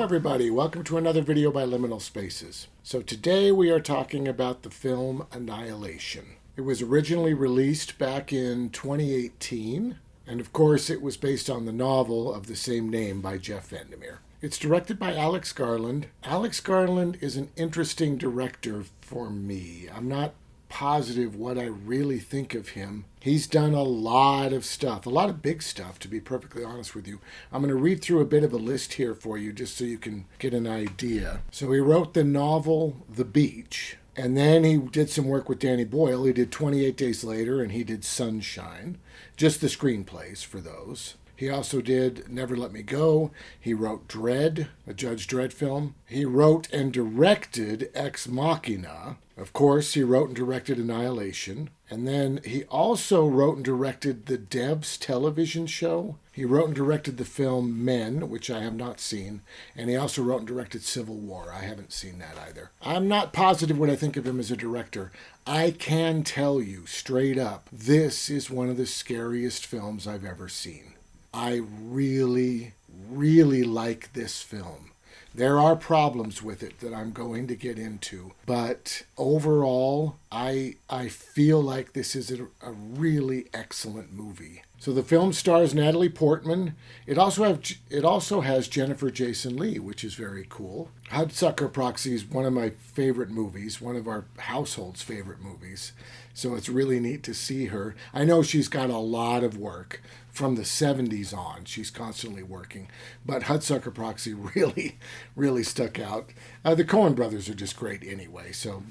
everybody, welcome to another video by Liminal Spaces. So today we are talking about the film Annihilation. It was originally released back in 2018, and of course it was based on the novel of the same name by Jeff Vandermeer. It's directed by Alex Garland. Alex Garland is an interesting director for me. I'm not positive what I really think of him. He's done a lot of stuff, a lot of big stuff, to be perfectly honest with you. I'm going to read through a bit of a list here for you just so you can get an idea. So he wrote the novel The Beach, and then he did some work with Danny Boyle. He did 28 Days Later, and he did Sunshine, just the screenplays for those. He also did Never Let Me Go. He wrote Dredd, a Judge Dredd film. He wrote and directed Ex Machina. Of course, he wrote and directed Annihilation. And then he also wrote and directed the Debs television show. He wrote and directed the film Men, which I have not seen. And he also wrote and directed Civil War. I haven't seen that either. I'm not positive what I think of him as a director. I can tell you straight up, this is one of the scariest films I've ever seen. I really, really like this film. There are problems with it that I'm going to get into, but overall, I feel like this is a really excellent movie. So the film stars Natalie Portman. It also has Jennifer Jason Leigh, which is very cool. Hudsucker Proxy is one of my favorite movies, one of our household's favorite movies. So it's really neat to see her. I know she's got a lot of work from the 70s on. She's constantly working. But Hudsucker Proxy really, really stuck out. The Coen brothers are just great anyway. So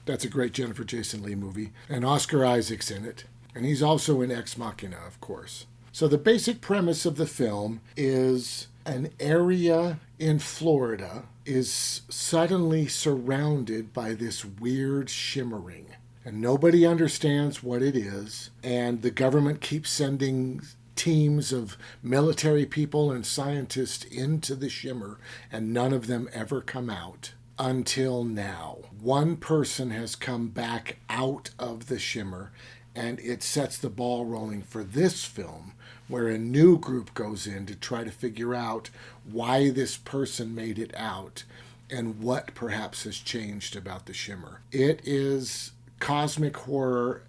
that's a great Jennifer Jason Leigh movie. And Oscar Isaac's in it. And he's also in Ex Machina, of course. So the basic premise of the film is an area in Florida is suddenly surrounded by this weird shimmering. And nobody understands what it is. And the government keeps sending teams of military people and scientists into the shimmer, and none of them ever come out until now. One person has come back out of the shimmer, and it sets the ball rolling for this film, where a new group goes in to try to figure out why this person made it out and what perhaps has changed about the shimmer. It is cosmic horror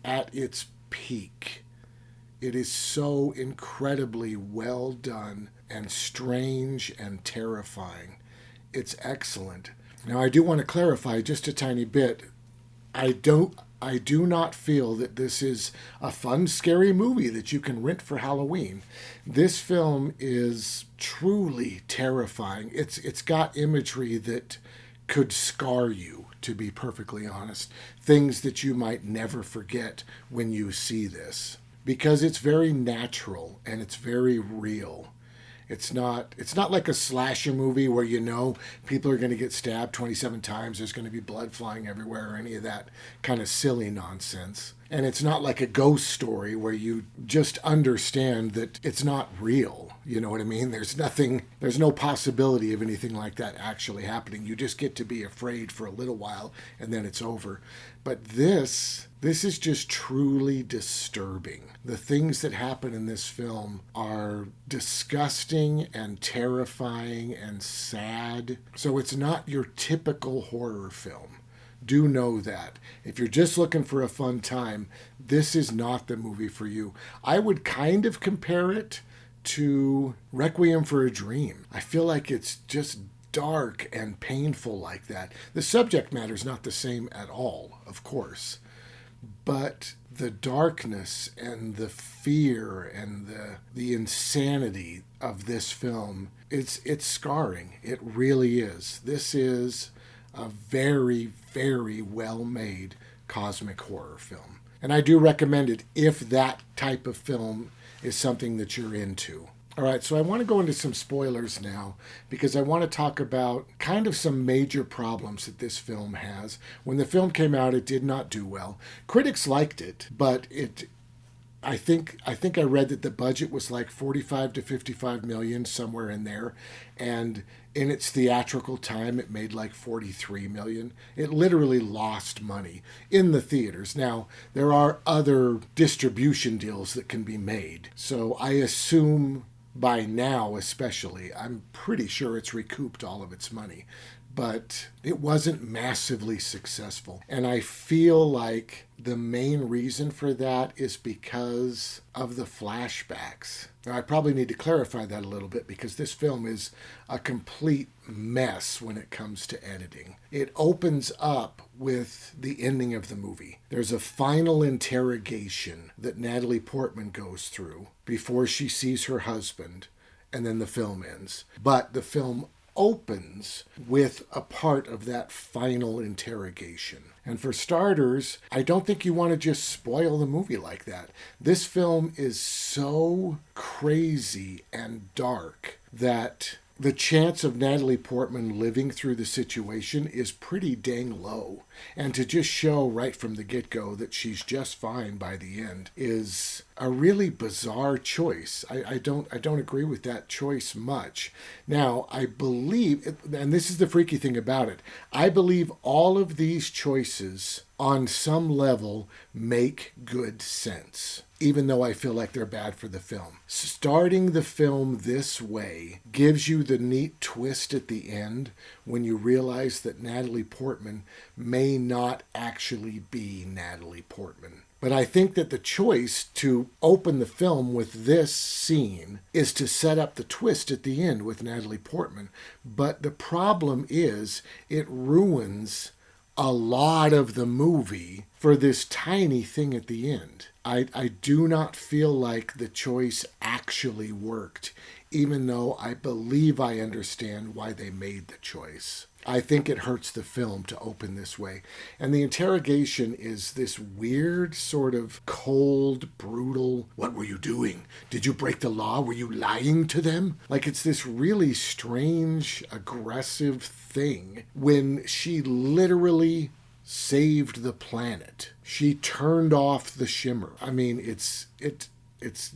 at its peak. It is so incredibly well done and strange and terrifying. It's excellent. Now, I do want to clarify just a tiny bit. I do not feel that this is a fun, scary movie that you can rent for Halloween. This film is truly terrifying. It's got imagery that could scar you, to be perfectly honest. Things that you might never forget when you see this. Because it's very natural and it's very real. It's not like a slasher movie where you know people are going to get stabbed 27 times, there's going to be blood flying everywhere, or any of that kind of silly nonsense. And it's not like a ghost story where you just understand that it's not real. You know what I mean? There's no possibility of anything like that actually happening. You just get to be afraid for a little while and then it's over. But this is just truly disturbing. The things that happen in this film are disgusting and terrifying and sad. So it's not your typical horror film. Do know that. If you're just looking for a fun time, this is not the movie for you. I would kind of compare it to Requiem for a Dream. I feel like it's just dark and painful like that. The subject matter is not the same at all, of course. But the darkness and the fear and the insanity of this film, it's scarring. It really is. This is a very, very well-made cosmic horror film. And I do recommend it if that type of film is something that you're into. All right, so I want to go into some spoilers now because I want to talk about kind of some major problems that this film has. When the film came out, it did not do well. Critics liked it, but I think I read that the budget was like 45 to 55 million, somewhere in there, and in its theatrical time it made like 43 million. It literally lost money in the theaters. Now, there are other distribution deals that can be made, so I assume by now especially. I'm pretty sure it's recouped all of its money, but it wasn't massively successful. And I feel like the main reason for that is because of the flashbacks. Now, I probably need to clarify that a little bit because this film is a complete mess when it comes to editing. It opens up with the ending of the movie. There's a final interrogation that Natalie Portman goes through before she sees her husband, and then the film ends. But the film opens with a part of that final interrogation. And for starters, I don't think you want to just spoil the movie like that. This film is so crazy and dark that the chance of Natalie Portman living through the situation is pretty dang low. And to just show right from the get-go that she's just fine by the end is a really bizarre choice. I don't agree with that choice much. Now, I believe, and this is the freaky thing about it, I believe all of these choices on some level make good sense, even though I feel like they're bad for the film. Starting the film this way gives you the neat twist at the end when you realize that Natalie Portman may not actually be Natalie Portman. But I think that the choice to open the film with this scene is to set up the twist at the end with Natalie Portman. But the problem is it ruins a lot of the movie for this tiny thing at the end. I do not feel like the choice actually worked, even though I believe I understand why they made the choice. I think it hurts the film to open this way. And the interrogation is this weird sort of cold, brutal, what were you doing? Did you break the law? Were you lying to them? Like it's this really strange, aggressive thing when she literally saved the planet. She turned off the shimmer. I mean, it's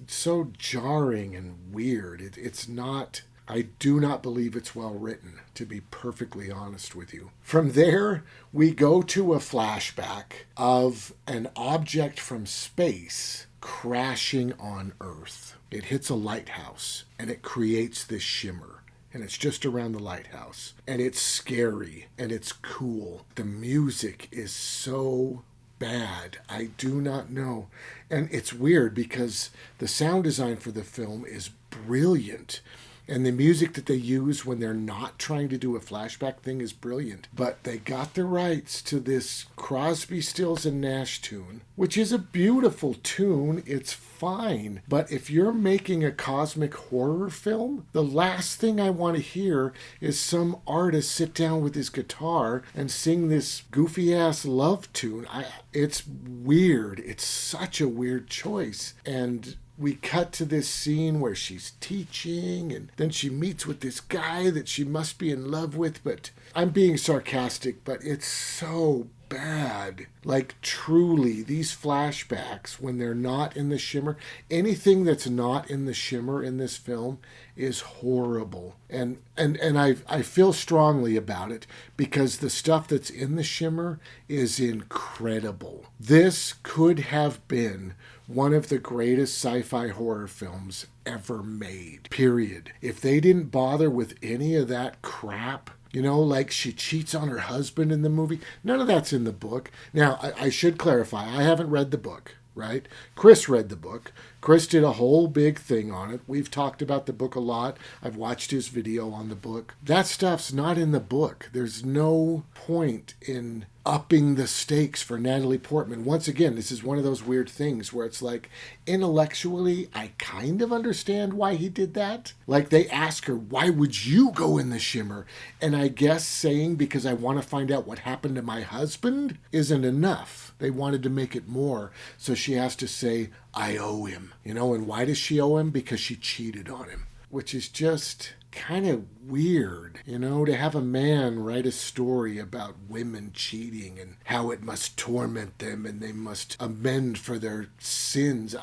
so jarring and weird. It's not... I do not believe it's well written, to be perfectly honest with you. From there, we go to a flashback of an object from space crashing on Earth. It hits a lighthouse, and it creates this shimmer. And it's just around the lighthouse. And it's scary, and it's cool. The music is so bad. I do not know. And it's weird because the sound design for the film is brilliant. And the music that they use when they're not trying to do a flashback thing is brilliant. But they got the rights to this Crosby, Stills, and Nash tune, which is a beautiful tune. It's fine. But if you're making a cosmic horror film, the last thing I want to hear is some artist sit down with his guitar and sing this goofy-ass love tune. It's weird. It's such a weird choice. And we cut to this scene where she's teaching and then she meets with this guy that she must be in love with, but I'm being sarcastic, but it's so bad. Like truly, these flashbacks when they're not in the shimmer, anything that's not in the shimmer in this film is horrible. And I feel strongly about it because the stuff that's in the shimmer is incredible. This could have been one of the greatest sci-fi horror films ever made, period. If they didn't bother with any of that crap, you know, like she cheats on her husband in the movie, none of that's in the book. Now, I should clarify, I haven't read the book, right? Chris read the book. Chris did a whole big thing on it. We've talked about the book a lot. I've watched his video on the book. That stuff's not in the book. There's no point in upping the stakes for Natalie Portman. Once again, this is one of those weird things where it's like, intellectually, I kind of understand why he did that. Like they ask her, why would you go in the shimmer? And I guess saying, because I want to find out what happened to my husband isn't enough. They wanted to make it more. So she has to say, I owe him. You know, and why does she owe him? Because she cheated on him. Which is just kind of weird, you know, to have a man write a story about women cheating and how it must torment them and they must amend for their sins.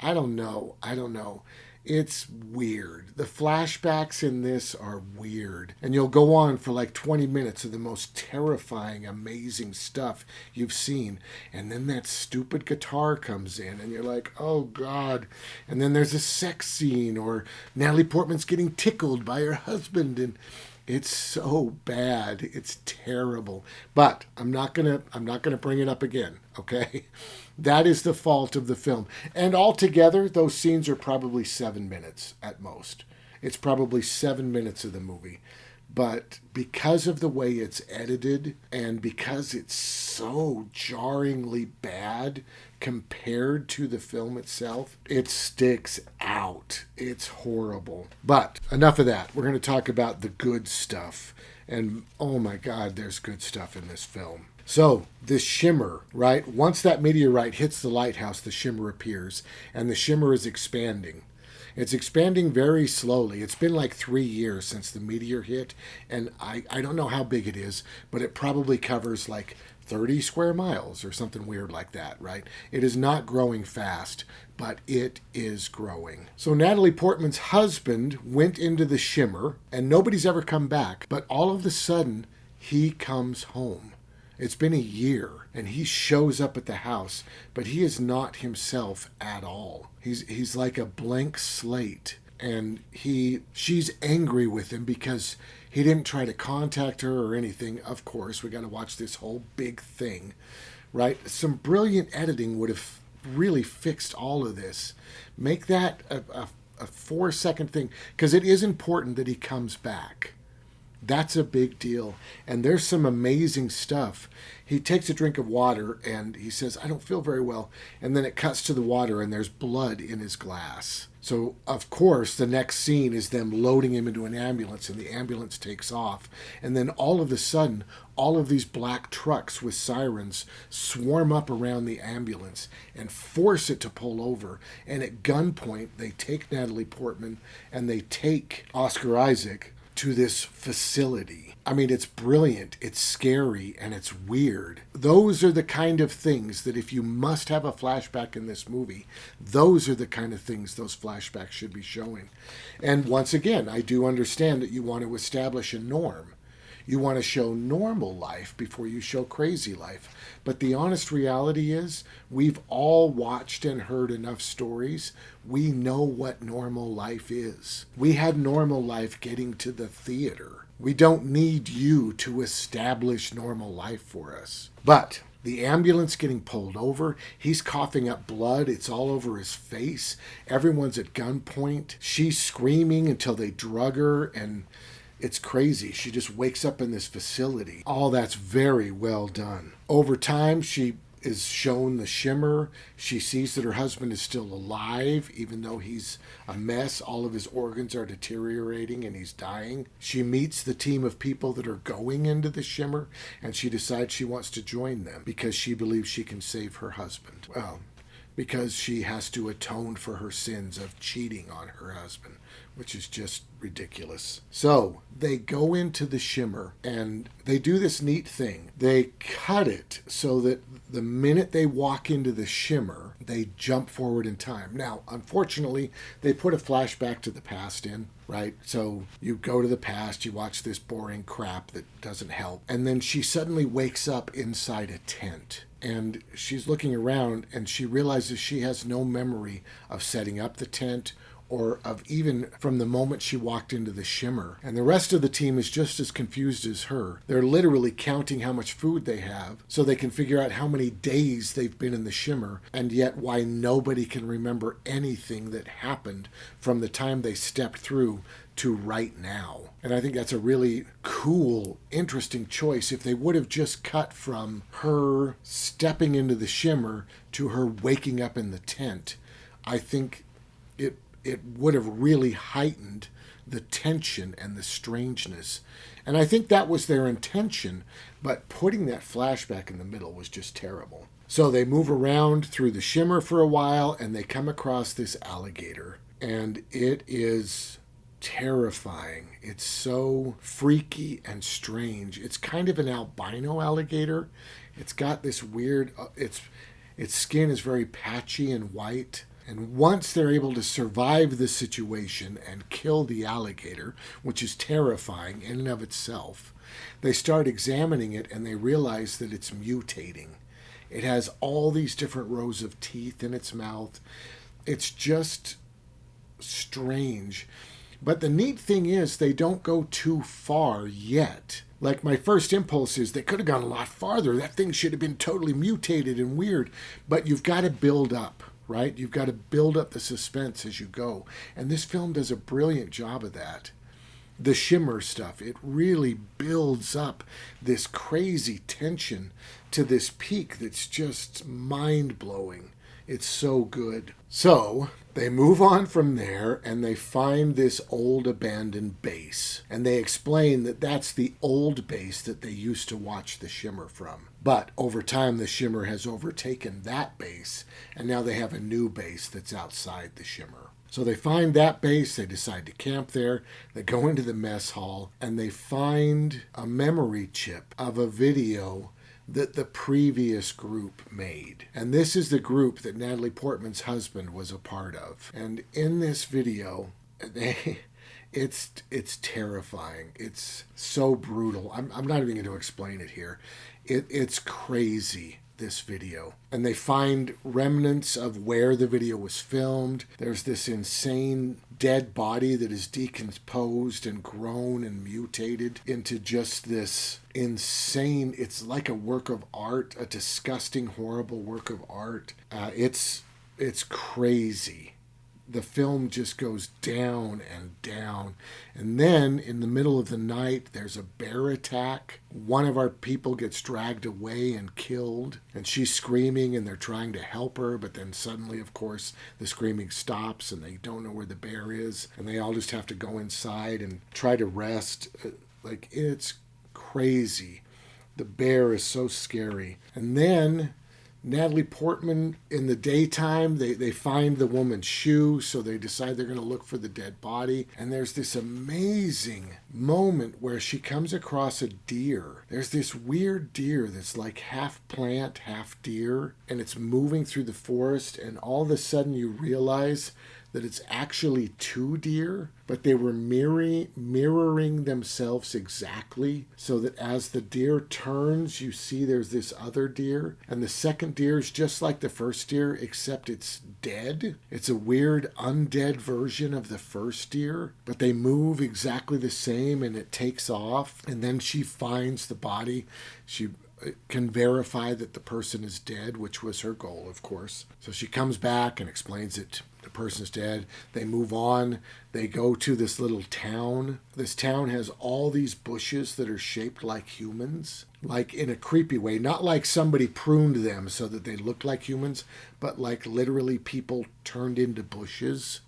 I don't know. It's weird. The flashbacks in this are weird. And you'll go on for like 20 minutes of the most terrifying, amazing stuff you've seen. And then that stupid guitar comes in and you're like, oh God. And then there's a sex scene or Natalie Portman's getting tickled by her husband, and it's so bad. It's terrible. But I'm not gonna bring it up again, okay? That is the fault of the film. And altogether, those scenes are probably 7 minutes at most. It's probably 7 minutes of the movie. But because of the way it's edited and because it's so jarringly bad compared to the film itself, it sticks out. It's horrible. But enough of that. We're going to talk about the good stuff. And oh my God, there's good stuff in this film. So, the shimmer, right? Once that meteorite hits the lighthouse, the shimmer appears, and the shimmer is expanding. It's expanding very slowly. It's been like 3 years since the meteor hit, and I don't know how big it is, but it probably covers like 30 square miles or something weird like that, right? It is not growing fast, but it is growing. So Natalie Portman's husband went into the shimmer, and nobody's ever come back, but all of a sudden, he comes home. It's been a year, and he shows up at the house, but he is not himself at all. He's like a blank slate, and she's angry with him because he didn't try to contact her or anything. Of course, we got to watch this whole big thing, right? Some brilliant editing would have really fixed all of this. Make that a 4-second thing, because it is important that he comes back. That's a big deal. And there's some amazing stuff. He takes a drink of water and he says, I don't feel very well. And then it cuts to the water and there's blood in his glass. So, of course, the next scene is them loading him into an ambulance, and the ambulance takes off. And then all of a sudden, all of these black trucks with sirens swarm up around the ambulance and force it to pull over. And at gunpoint, they take Natalie Portman and they take Oscar Isaac to this facility. I mean, it's brilliant, it's scary, and it's weird. Those are the kind of things that if you must have a flashback in this movie, those are the kind of things those flashbacks should be showing. And once again, I do understand that you want to establish a norm. You want to show normal life before you show crazy life. But the honest reality is, we've all watched and heard enough stories. We know what normal life is. We had normal life getting to the theater. We don't need you to establish normal life for us. But the ambulance getting pulled over, he's coughing up blood, it's all over his face. Everyone's at gunpoint. She's screaming until they drug her, and it's crazy. She just wakes up in this facility. All that's very well done. Over time, she is shown the shimmer. She sees that her husband is still alive, even though he's a mess. All of his organs are deteriorating and he's dying. She meets the team of people that are going into the shimmer, and she decides she wants to join them because she believes she can save her husband. Well, because she has to atone for her sins of cheating on her husband, which is just ridiculous. So they go into the shimmer and they do this neat thing. They cut it so that the minute they walk into the shimmer, they jump forward in time. Now, unfortunately, they put a flashback to the past in, right? So you go to the past, you watch this boring crap that doesn't help, and then she suddenly wakes up inside a tent. And she's looking around and she realizes she has no memory of setting up the tent or of even from the moment she walked into the shimmer. And the rest of the team is just as confused as her. They're literally counting how much food they have so they can figure out how many days they've been in the shimmer, and yet why nobody can remember anything that happened from the time they stepped through to right now. And I think that's a really cool, interesting choice. If they would have just cut from her stepping into the shimmer to her waking up in the tent, I think it would have really heightened the tension and the strangeness. And I think that was their intention, but putting that flashback in the middle was just terrible. So they move around through the shimmer for a while, and they come across this alligator. And it is terrifying. It's so freaky and strange. It's kind of an albino alligator. It's got this weird, its skin is very patchy and white. And once they're able to survive the situation and kill the alligator, which is terrifying in and of itself, they start examining it and they realize that it's mutating. It has all these different rows of teeth in its mouth. It's just strange. But the neat thing is they don't go too far yet. Like, my first impulse is they could have gone a lot farther. That thing should have been totally mutated and weird. But you've got to build up, right? You've got to build up the suspense as you go. And this film does a brilliant job of that. The shimmer stuff, it really builds up this crazy tension to this peak that's just mind-blowing. It's so good. So they move on from there and they find this old abandoned base. And they explain that that's the old base that they used to watch the shimmer from. But over time, the shimmer has overtaken that base. And now they have a new base that's outside the shimmer. So they find that base, they decide to camp there, they go into the mess hall, and they find a memory chip of a video that the previous group made. And this is the group that Natalie Portman's husband was a part of. And in this video, it's terrifying. It's so brutal. I'm not even going to explain it here. It's crazy, this video. And they find remnants of where the video was filmed. There's this insane dead body that is decomposed and grown and mutated into just this insane, it's like a work of art, a disgusting, horrible work of art. It's crazy. The film just goes down and down. And then in the middle of the night, there's a bear attack. One of our people gets dragged away and killed. And she's screaming and they're trying to help her. But then suddenly, of course, the screaming stops and they don't know where the bear is. And they all just have to go inside and try to rest. Like, it's crazy. The bear is so scary. And then Natalie Portman, in the daytime, they find the woman's shoe, so they decide they're going to look for the dead body. And there's this amazing moment where she comes across a deer. There's this weird deer that's like half plant, half deer, and it's moving through the forest, and all of a sudden you realize that it's actually two deer, but they were mirroring themselves exactly, so that as the deer turns, you see there's this other deer, and the second deer is just like the first deer, except it's dead. It's a weird undead version of the first deer, but they move exactly the same, and it takes off, and then she finds the body. She can verify that the person is dead, which was her goal, of course. So she comes back and explains it. The person's dead. They move on. They go to this little town. This town has all these bushes that are shaped like humans, like in a creepy way. Not like somebody pruned them so that they look like humans, but like literally people turned into bushes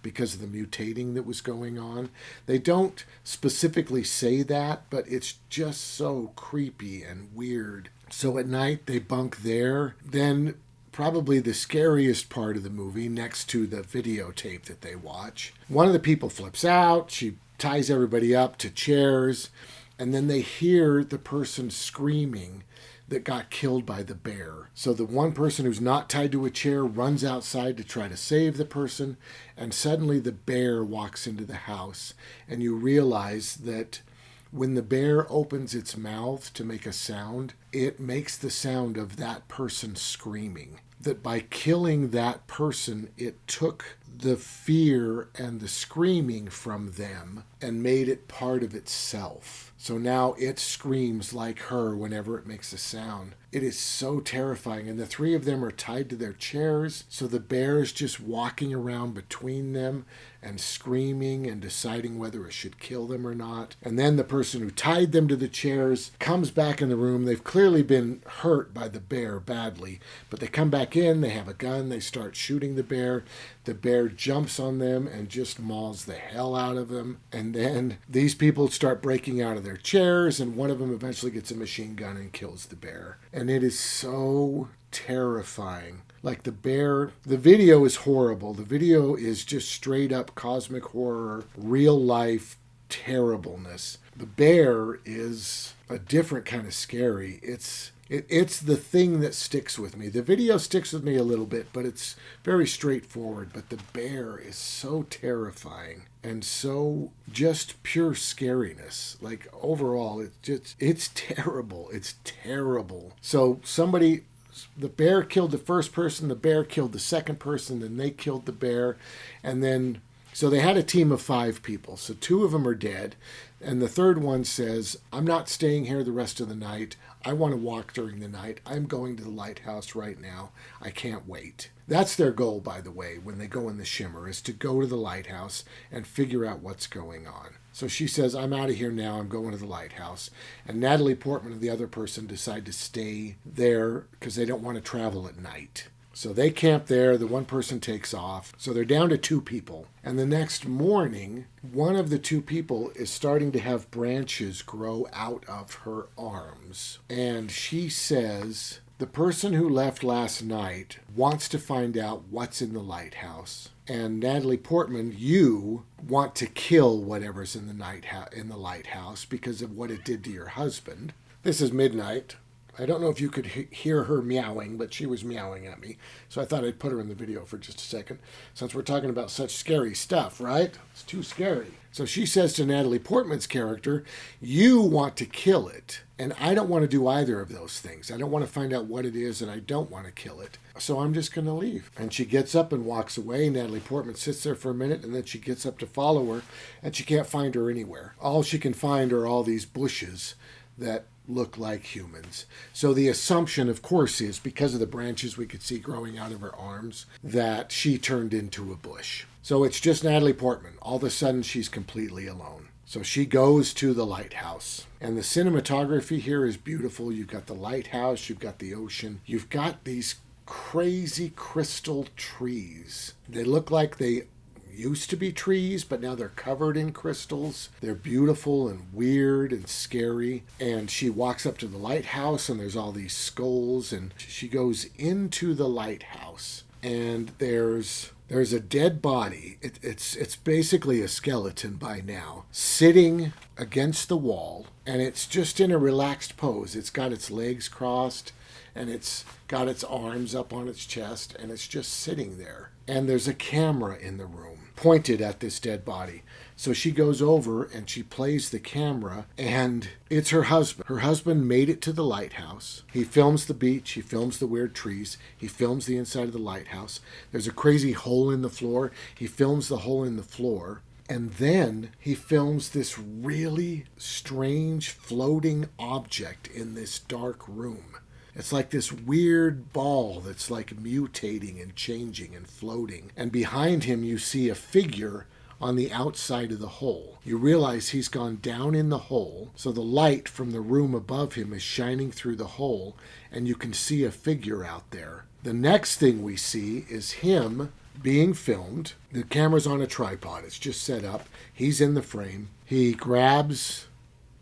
because of the mutating that was going on. They don't specifically say that, but it's just so creepy and weird. So at night they bunk there. Then probably the scariest part of the movie, next to the videotape that they watch, one of the people flips out. She ties everybody up to chairs, and then they hear the person screaming that got killed by the bear. So the one person who's not tied to a chair runs outside to try to save the person, and suddenly the bear walks into the house, and you realize that when the bear opens its mouth to make a sound, it makes the sound of that person screaming. That by killing that person, it took the fear and the screaming from them and made it part of itself. So now it screams like her whenever it makes a sound. It is so terrifying. And the three of them are tied to their chairs. So the bear is just walking around between them and screaming and deciding whether it should kill them or not. And then the person who tied them to the chairs comes back in the room. They've clearly been hurt by the bear badly. But they come back in. They have a gun. They start shooting the bear. The bear jumps on them and just mauls the hell out of them. And then these people start breaking out of their chairs, and one of them eventually gets a machine gun and kills the bear. And it is so terrifying. Like the bear, the video is horrible. The video is just straight up cosmic horror, real life terribleness. The bear is a different kind of scary. It's It's the thing that sticks with me. The video sticks with me a little bit, but it's very straightforward. But the bear is so terrifying and so just pure scariness. Like overall, it's terrible. It's terrible. So the bear killed the first person, the bear killed the second person, then they killed the bear, and then so they had a team of 5 people. So 2 of them are dead. And the third one says, I'm not staying here the rest of the night. I want to walk during the night. I'm going to the lighthouse right now. I can't wait. That's their goal, by the way, when they go in the shimmer, is to go to the lighthouse and figure out what's going on. So she says, I'm out of here now. I'm going to the lighthouse. And Natalie Portman and the other person decide to stay there because they don't want to travel at night. So they camp there. The one person takes off. So they're down to 2 people. And the next morning, one of the 2 people is starting to have branches grow out of her arms. And she says, the person who left last night wants to find out what's in the lighthouse. And Natalie Portman, you want to kill whatever's in the lighthouse because of what it did to your husband. This is midnight. I don't know if you could hear her meowing, but she was meowing at me. So I thought I'd put her in the video for just a second, since we're talking about such scary stuff, right? It's too scary. So she says to Natalie Portman's character, you want to kill it, and I don't want to do either of those things. I don't want to find out what it is, and I don't want to kill it. So I'm just going to leave. And she gets up and walks away. Natalie Portman sits there for a minute, and then she gets up to follow her, and she can't find her anywhere. All she can find are all these bushes that look like humans. So the assumption, of course, is because of the branches we could see growing out of her arms, that she turned into a bush. So it's just Natalie Portman. All of a sudden, she's completely alone. So she goes to the lighthouse. And the cinematography here is beautiful. You've got the lighthouse, you've got the ocean, you've got these crazy crystal trees. They look like they used to be trees, but now they're covered in crystals. They're beautiful and weird and scary. And she walks up to the lighthouse, and there's all these skulls, and she goes into the lighthouse, and there's a dead body. It's basically a skeleton by now, sitting against the wall, and it's just in a relaxed pose. It's got its legs crossed, and it's got its arms up on its chest, and it's just sitting there. And there's a camera in the room pointed at this dead body. So she goes over and she plays the camera, and it's her husband. Her husband made it to the lighthouse. He films the beach. He films the weird trees. He films the inside of the lighthouse. There's a crazy hole in the floor. He films the hole in the floor. And then he films this really strange floating object in this dark room. It's like this weird ball that's like mutating and changing and floating. And behind him you see a figure on the outside of the hole. You realize he's gone down in the hole, so the light from the room above him is shining through the hole, and you can see a figure out there. The next thing we see is him being filmed. The camera's on a tripod. It's just set up. He's in the frame. He grabs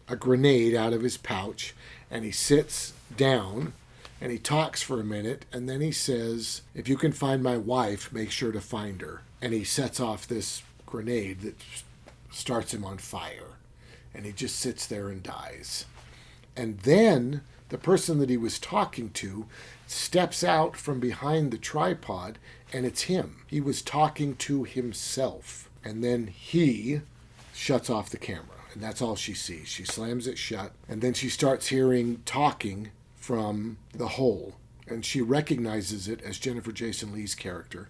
a grenade out of his pouch, and he sits down, and he talks for a minute, and then he says, if you can find my wife, make sure to find her. And he sets off this grenade that starts him on fire, and he just sits there and dies. And then the person that he was talking to steps out from behind the tripod, and it's him. He was talking to himself. And then he shuts off the camera, and that's all she sees. She slams it shut, and then she starts hearing talking from the hole, and she recognizes it as Jennifer Jason Leigh's character.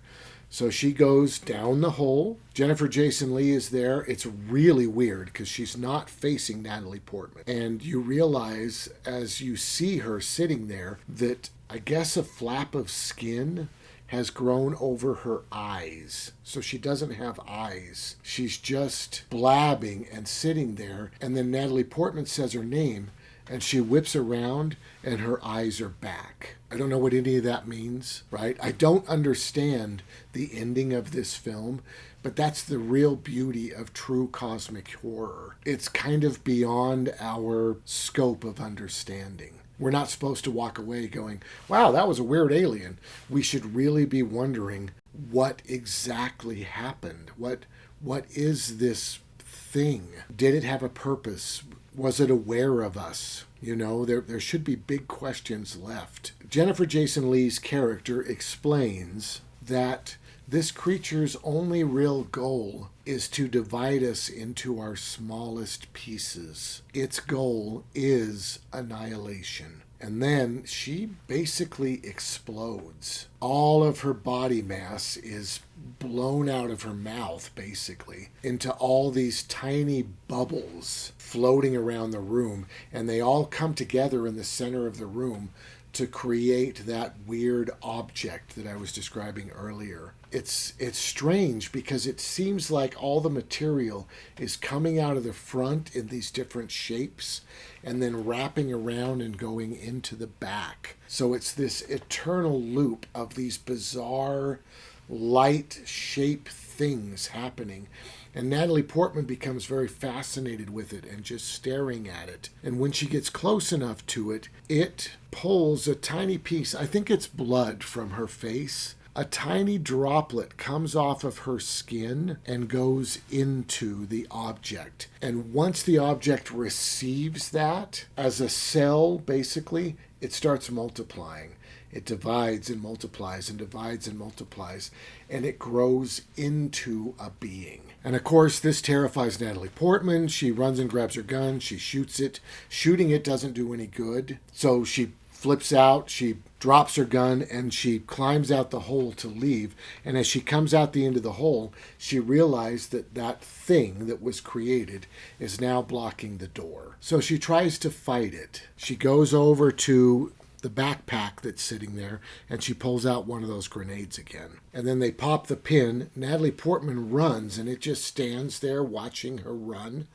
So she goes down the hole. Jennifer Jason Leigh is there. It's really weird because she's not facing Natalie Portman. And you realize as you see her sitting there that I guess a flap of skin has grown over her eyes. So she doesn't have eyes. She's just blabbing and sitting there. And then Natalie Portman says her name, and she whips around and her eyes are back. I don't know what any of that means, right? I don't understand the ending of this film, but that's the real beauty of true cosmic horror. It's kind of beyond our scope of understanding. We're not supposed to walk away going, wow, that was a weird alien. We should really be wondering what exactly happened. What is this thing? Did it have a purpose? Was it aware of us? You know, there should be big questions left. Jennifer Jason Leigh's character explains that this creature's only real goal is to divide us into our smallest pieces. Its goal is annihilation. And then she basically explodes. All of her body mass is blown out of her mouth, basically, into all these tiny bubbles floating around the room. And they all come together in the center of the room to create that weird object that I was describing earlier. It's strange because it seems like all the material is coming out of the front in these different shapes and then wrapping around and going into the back. So it's this eternal loop of these bizarre light shape things happening. And Natalie Portman becomes very fascinated with it and just staring at it. And when she gets close enough to it, it pulls a tiny piece, I think it's blood, from her face. A tiny droplet comes off of her skin and goes into the object. And once the object receives that, as a cell, basically, it starts multiplying. It divides and multiplies and divides and multiplies, and it grows into a being. And of course, this terrifies Natalie Portman. She runs and grabs her gun. She shoots it. Shooting it doesn't do any good. So she flips out, she drops her gun, and she climbs out the hole to leave. And as she comes out the end of the hole, she realized that that thing that was created is now blocking the door. So she tries to fight it. She goes over to the backpack that's sitting there, and she pulls out one of those grenades again. And then they pop the pin. Natalie Portman runs, and it just stands there watching her run.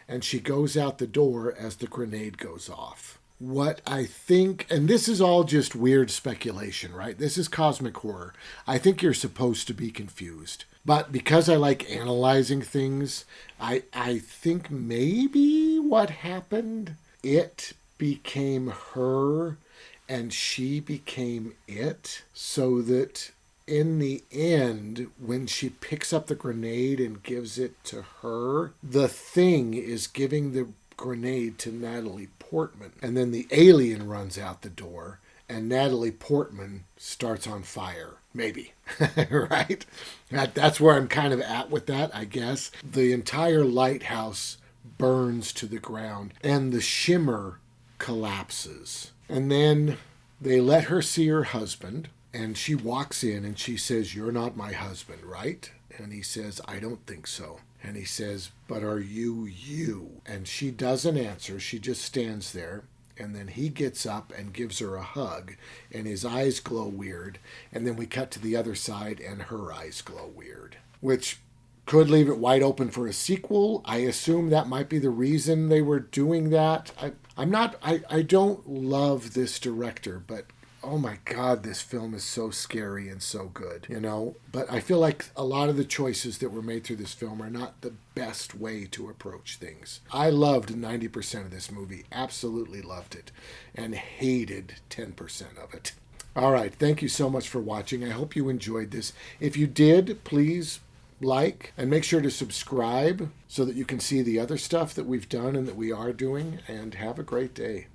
And she goes out the door as the grenade goes off. What I think, and this is all just weird speculation, right? This is cosmic horror. I think you're supposed to be confused. But because I like analyzing things, I think maybe what happened, it became her and she became it, so that in the end, when she picks up the grenade and gives it to her, the thing is giving the grenade to Natalie Portman. And then the alien runs out the door and Natalie Portman starts on fire. Maybe. Right? That's where I'm kind of at with that, I guess. The entire lighthouse burns to the ground and the shimmer collapses. And then they let her see her husband, and she walks in and she says, "You're not my husband, right?" And he says, "I don't think so." And he says, "But are you you?" And she doesn't answer. She just stands there. And then he gets up and gives her a hug, and his eyes glow weird. And then we cut to the other side, and her eyes glow weird, which could leave it wide open for a sequel. I assume that might be the reason they were doing that. I don't love this director, but oh my God, this film is so scary and so good, you know? But I feel like a lot of the choices that were made through this film are not the best way to approach things. I loved 90% of this movie, absolutely loved it, and hated 10% of it. All right, thank you so much for watching. I hope you enjoyed this. If you did, please like and make sure to subscribe so that you can see the other stuff that we've done and that we are doing, and have a great day.